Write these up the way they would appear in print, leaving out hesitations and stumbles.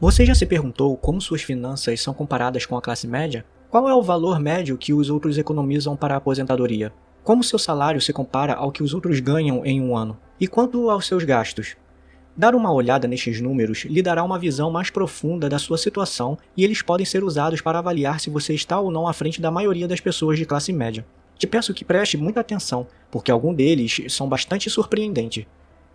Você já se perguntou como suas finanças são comparadas com a classe média? Qual é o valor médio que os outros economizam para a aposentadoria? Como seu salário se compara ao que os outros ganham em um ano? E quanto aos seus gastos? Dar uma olhada nestes números lhe dará uma visão mais profunda da sua situação e eles podem ser usados para avaliar se você está ou não à frente da maioria das pessoas de classe média. Te peço que preste muita atenção, porque alguns deles são bastante surpreendentes.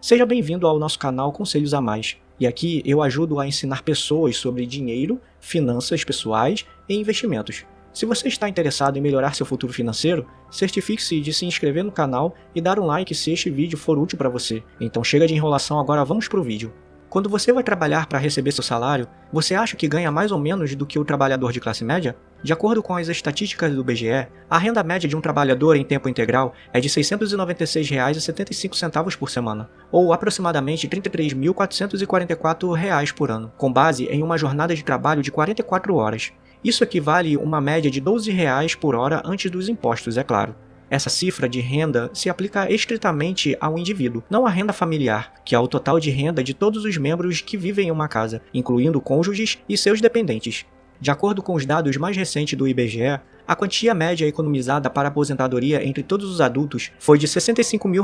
Seja bem-vindo ao nosso canal Conselhos a Mais, e aqui eu ajudo a ensinar pessoas sobre dinheiro, finanças pessoais e investimentos. Se você está interessado em melhorar seu futuro financeiro, certifique-se de se inscrever no canal e dar um like se este vídeo for útil para você. Então chega de enrolação, agora vamos pro vídeo. Quando você vai trabalhar para receber seu salário, você acha que ganha mais ou menos do que o trabalhador de classe média? De acordo com as estatísticas do IBGE, a renda média de um trabalhador em tempo integral é de R$ 696,75 por semana, ou aproximadamente R$ 33.444 por ano, com base em uma jornada de trabalho de 44 horas. Isso equivale a uma média de R$ 12 por hora antes dos impostos, é claro. Essa cifra de renda se aplica estritamente ao indivíduo, não à renda familiar, que é o total de renda de todos os membros que vivem em uma casa, incluindo cônjuges e seus dependentes. De acordo com os dados mais recentes do IBGE, a quantia média economizada para a aposentadoria entre todos os adultos foi de R$ 65 mil.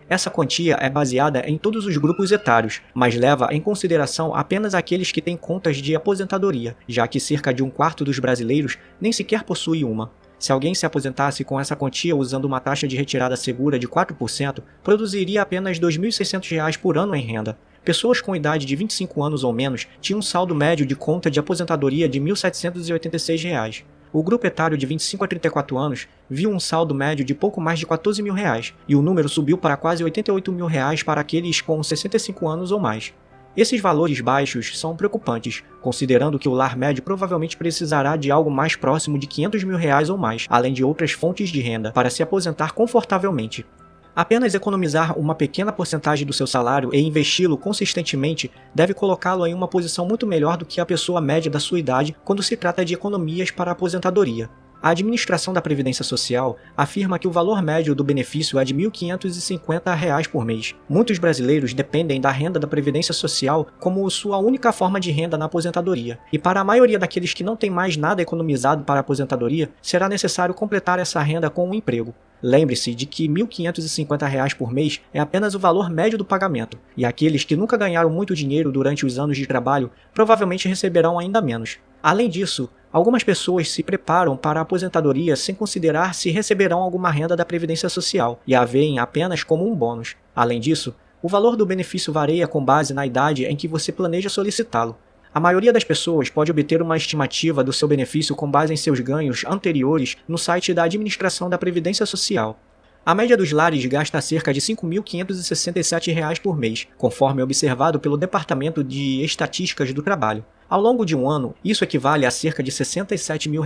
Essa quantia é baseada em todos os grupos etários, mas leva em consideração apenas aqueles que têm contas de aposentadoria, já que cerca de um quarto dos brasileiros nem sequer possui uma. Se alguém se aposentasse com essa quantia usando uma taxa de retirada segura de 4%, produziria apenas R$ 2.600 por ano em renda. Pessoas com idade de 25 anos ou menos tinham um saldo médio de conta de aposentadoria de R$ 1.786. O grupo etário de 25 a 34 anos viu um saldo médio de pouco mais de R$ 14 mil, e o número subiu para quase R$ 88 mil para aqueles com 65 anos ou mais. Esses valores baixos são preocupantes, considerando que o lar médio provavelmente precisará de algo mais próximo de R$ 500 mil ou mais, além de outras fontes de renda, para se aposentar confortavelmente. Apenas economizar uma pequena porcentagem do seu salário e investi-lo consistentemente deve colocá-lo em uma posição muito melhor do que a pessoa média da sua idade quando se trata de economias para a aposentadoria. A administração da Previdência Social afirma que o valor médio do benefício é de R$ 1.550 por mês. Muitos brasileiros dependem da renda da Previdência Social como sua única forma de renda na aposentadoria, e para a maioria daqueles que não têm mais nada economizado para a aposentadoria, será necessário completar essa renda com um emprego. Lembre-se de que R$ 1.550 por mês é apenas o valor médio do pagamento, e aqueles que nunca ganharam muito dinheiro durante os anos de trabalho provavelmente receberão ainda menos. Além disso, algumas pessoas se preparam para a aposentadoria sem considerar se receberão alguma renda da Previdência Social e a veem apenas como um bônus. Além disso, o valor do benefício varia com base na idade em que você planeja solicitá-lo. A maioria das pessoas pode obter uma estimativa do seu benefício com base em seus ganhos anteriores no site da Administração da Previdência Social. A média dos lares gasta cerca de R$ 5.567 por mês, conforme observado pelo Departamento de Estatísticas do Trabalho. Ao longo de um ano, isso equivale a cerca de R$ 67 mil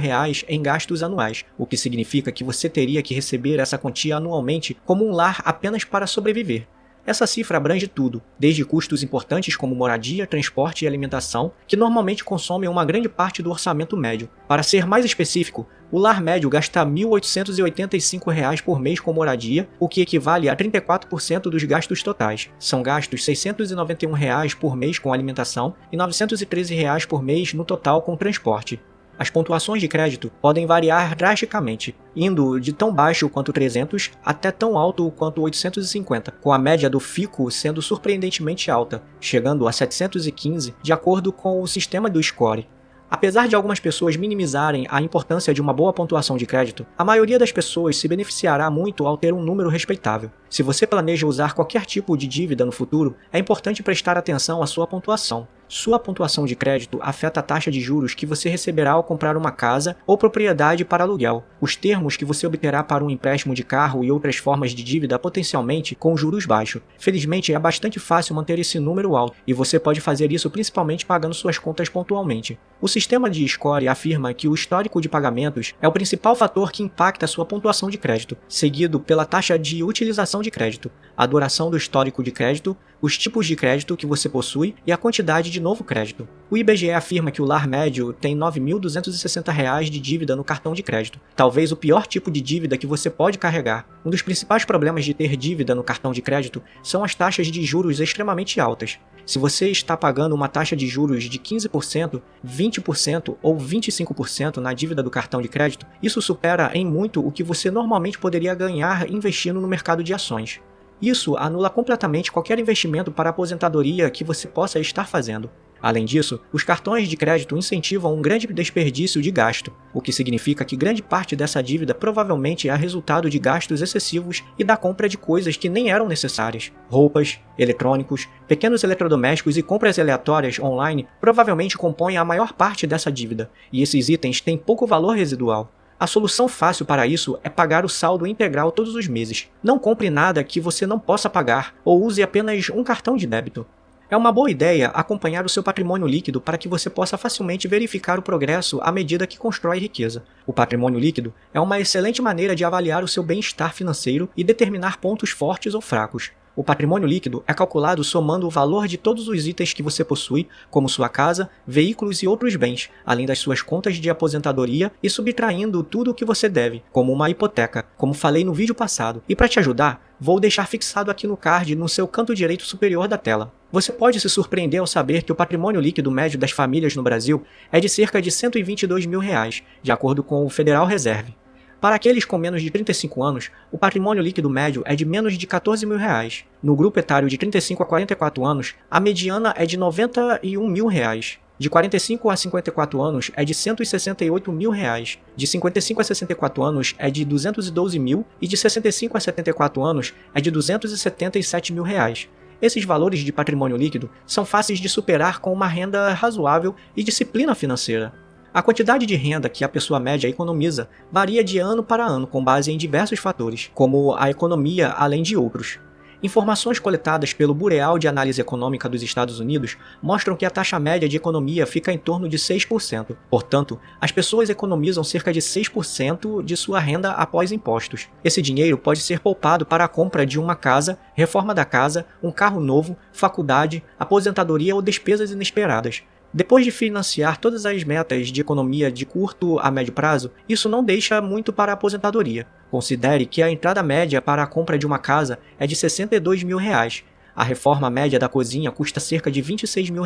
em gastos anuais, o que significa que você teria que receber essa quantia anualmente como um lar apenas para sobreviver. Essa cifra abrange tudo, desde custos importantes como moradia, transporte e alimentação, que normalmente consomem uma grande parte do orçamento médio. Para ser mais específico, o lar médio gasta R$ 1.885 por mês com moradia, o que equivale a 34% dos gastos totais. São gastos R$ 691 por mês com alimentação e R$ 913 por mês no total com transporte. As pontuações de crédito podem variar drasticamente, indo de tão baixo quanto 300 até tão alto quanto 850, com a média do FICO sendo surpreendentemente alta, chegando a 715 de acordo com o sistema do score. Apesar de algumas pessoas minimizarem a importância de uma boa pontuação de crédito, a maioria das pessoas se beneficiará muito ao ter um número respeitável. Se você planeja usar qualquer tipo de dívida no futuro, é importante prestar atenção à sua pontuação. Sua pontuação de crédito afeta a taxa de juros que você receberá ao comprar uma casa ou propriedade para aluguel, os termos que você obterá para um empréstimo de carro e outras formas de dívida potencialmente com juros baixos. Felizmente, é bastante fácil manter esse número alto, e você pode fazer isso principalmente pagando suas contas pontualmente. O sistema de score afirma que o histórico de pagamentos é o principal fator que impacta a sua pontuação de crédito, seguido pela taxa de utilização de crédito, a duração do histórico de crédito, os tipos de crédito que você possui e a quantidade de novo crédito. O IBGE afirma que o lar médio tem R$ 9.260 de dívida no cartão de crédito, talvez o pior tipo de dívida que você pode carregar. Um dos principais problemas de ter dívida no cartão de crédito são as taxas de juros extremamente altas. Se você está pagando uma taxa de juros de 15%, 20% ou 25% na dívida do cartão de crédito, isso supera em muito o que você normalmente poderia ganhar investindo no mercado de ações. Isso anula completamente qualquer investimento para a aposentadoria que você possa estar fazendo. Além disso, os cartões de crédito incentivam um grande desperdício de gasto, o que significa que grande parte dessa dívida provavelmente é resultado de gastos excessivos e da compra de coisas que nem eram necessárias. Roupas, eletrônicos, pequenos eletrodomésticos e compras aleatórias online provavelmente compõem a maior parte dessa dívida, e esses itens têm pouco valor residual. A solução fácil para isso é pagar o saldo integral todos os meses. Não compre nada que você não possa pagar ou use apenas um cartão de débito. É uma boa ideia acompanhar o seu patrimônio líquido para que você possa facilmente verificar o progresso à medida que constrói riqueza. O patrimônio líquido é uma excelente maneira de avaliar o seu bem-estar financeiro e determinar pontos fortes ou fracos. O patrimônio líquido é calculado somando o valor de todos os itens que você possui, como sua casa, veículos e outros bens, além das suas contas de aposentadoria e subtraindo tudo o que você deve, como uma hipoteca, como falei no vídeo passado. E para te ajudar, vou deixar fixado aqui no card no seu canto direito superior da tela. Você pode se surpreender ao saber que o patrimônio líquido médio das famílias no Brasil é de cerca de R$ 122 mil, de acordo com o Federal Reserve. Para aqueles com menos de 35 anos, o patrimônio líquido médio é de menos de R$ 14 mil. No grupo etário de 35 a 44 anos, a mediana é de R$ 91 mil. De 45 a 54 anos é de R$ 168 mil. De 55 a 64 anos é de R$ 212 mil e de 65 a 74 anos é de R$ 277 mil. Esses valores de patrimônio líquido são fáceis de superar com uma renda razoável e disciplina financeira. A quantidade de renda que a pessoa média economiza varia de ano para ano com base em diversos fatores, como a economia, além de outros. Informações coletadas pelo Bureau de Análise Econômica dos Estados Unidos mostram que a taxa média de economia fica em torno de 6%. Portanto, as pessoas economizam cerca de 6% de sua renda após impostos. Esse dinheiro pode ser poupado para a compra de uma casa, reforma da casa, um carro novo, faculdade, aposentadoria ou despesas inesperadas. Depois de financiar todas as metas de economia de curto a médio prazo, isso não deixa muito para a aposentadoria. Considere que a entrada média para a compra de uma casa é de R$ 62 mil. A reforma média da cozinha custa cerca de R$ 26 mil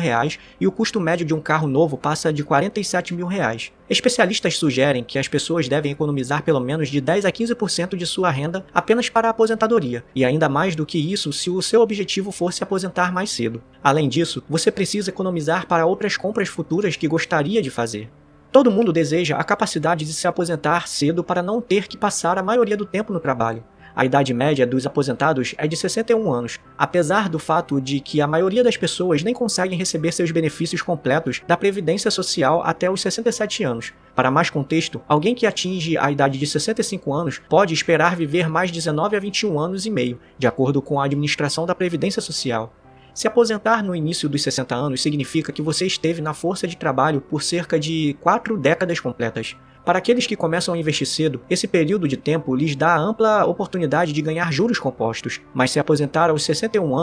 e o custo médio de um carro novo passa de R$ 47 mil. Especialistas sugerem que as pessoas devem economizar pelo menos de 10 a 15% de sua renda apenas para a aposentadoria, e ainda mais do que isso se o seu objetivo for se aposentar mais cedo. Além disso, você precisa economizar para outras compras futuras que gostaria de fazer. Todo mundo deseja a capacidade de se aposentar cedo para não ter que passar a maioria do tempo no trabalho. A idade média dos aposentados é de 61 anos, apesar do fato de que a maioria das pessoas nem conseguem receber seus benefícios completos da Previdência Social até os 67 anos. Para mais contexto, alguém que atinge a idade de 65 anos pode esperar viver mais 19 a 21 anos e meio, de acordo com a administração da Previdência Social. Se aposentar no início dos 60 anos significa que você esteve na força de trabalho por cerca de 4 décadas completas. Para aqueles que começam a investir cedo, esse período de tempo lhes dá ampla oportunidade de ganhar juros compostos, mas se aposentar aos 61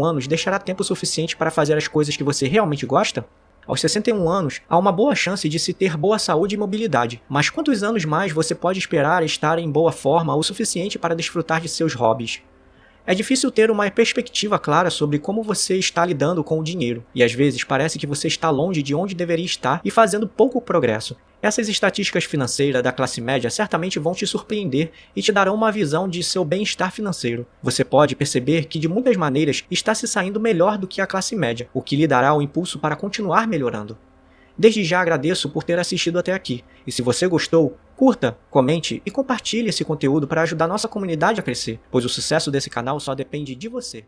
anos deixará tempo suficiente para fazer as coisas que você realmente gosta? Aos 61 anos, há uma boa chance de se ter boa saúde e mobilidade, mas quantos anos mais você pode esperar estar em boa forma o suficiente para desfrutar de seus hobbies? É difícil ter uma perspectiva clara sobre como você está lidando com o dinheiro, e às vezes parece que você está longe de onde deveria estar e fazendo pouco progresso. Essas estatísticas financeiras da classe média certamente vão te surpreender e te darão uma visão de seu bem-estar financeiro. Você pode perceber que de muitas maneiras está se saindo melhor do que a classe média, o que lhe dará o impulso para continuar melhorando. Desde já agradeço por ter assistido até aqui, e se você gostou, curta, comente e compartilhe esse conteúdo para ajudar nossa comunidade a crescer, pois o sucesso desse canal só depende de você.